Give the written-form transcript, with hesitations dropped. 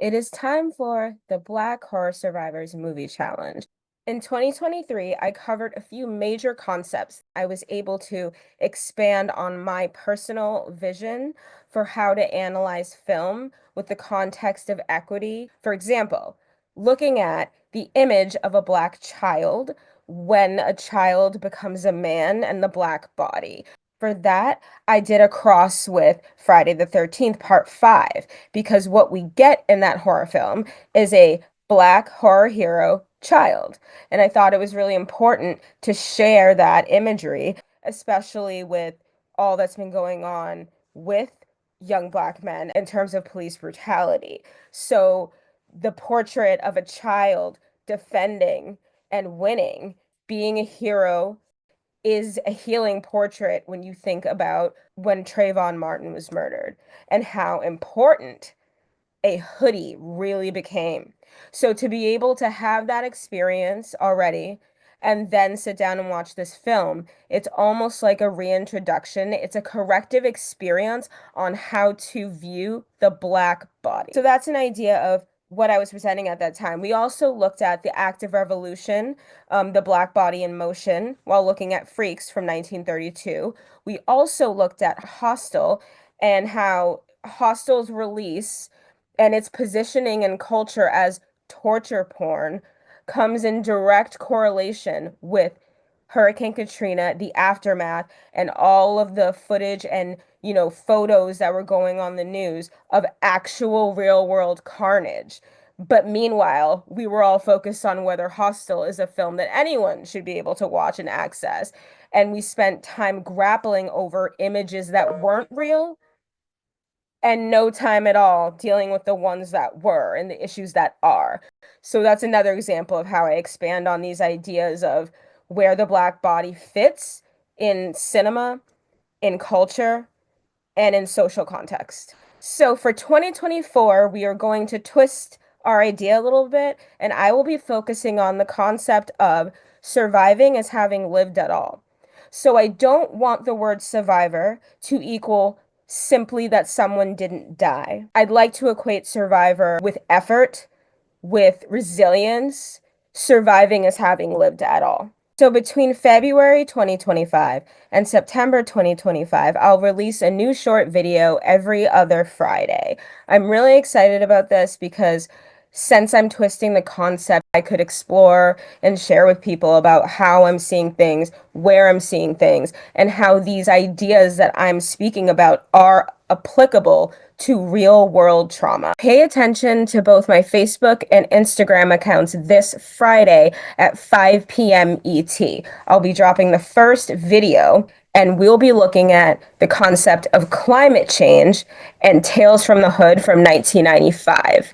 It is time for the Black Horror Survivors Movie Challenge. In 2023, I covered a few major concepts. I was able to expand on my personal vision for how to analyze film with the context of equity. For example, looking at the image of a Black child when a child becomes a man and the Black body. For that, I did a cross with Friday the 13th, Part 5, because what we get in that horror film is a Black horror hero child. And I thought it was really important to share that imagery, especially with all that's been going on with young Black men in terms of police brutality. So the portrait of a child defending and winning, being a hero is a healing portrait when you think about when Trayvon Martin was murdered and how important a hoodie really became. So to be able to have that experience already and then sit down and watch this film, it's almost like a reintroduction. It's a corrective experience on how to view the Black body. So that's an idea of what I was presenting at that time. We also looked at the active revolution, the Black body in motion, while looking at Freaks from 1932. We also looked at Hostel and how Hostel's release and its positioning in culture as torture porn comes in direct correlation with Hurricane Katrina, the aftermath, and all of the footage and, photos that were going on the news of actual real world carnage. But meanwhile, we were all focused on whether Hostel is a film that anyone should be able to watch and access. And we spent time grappling over images that weren't real and no time at all dealing with the ones that were and the issues that are. So that's another example of how I expand on these ideas of where the Black body fits in cinema, in culture, and in social context. So for 2024, we are going to twist our idea a little bit, and I will be focusing on the concept of surviving as having lived at all. So I don't want the word survivor to equal simply that someone didn't die. I'd like to equate survivor with effort, with resilience, surviving as having lived at all. So between February 2025 and September 2025, I'll release a new short video every other Friday. I'm really excited about this because since I'm twisting the concept, I could explore and share with people about how I'm seeing things, where I'm seeing things, and how these ideas that I'm speaking about are applicable to real world trauma. Pay attention to both my Facebook and Instagram accounts this Friday at 5 p.m. ET. I'll be dropping the first video and we'll be looking at the concept of climate change and Tales from the Hood from 1995.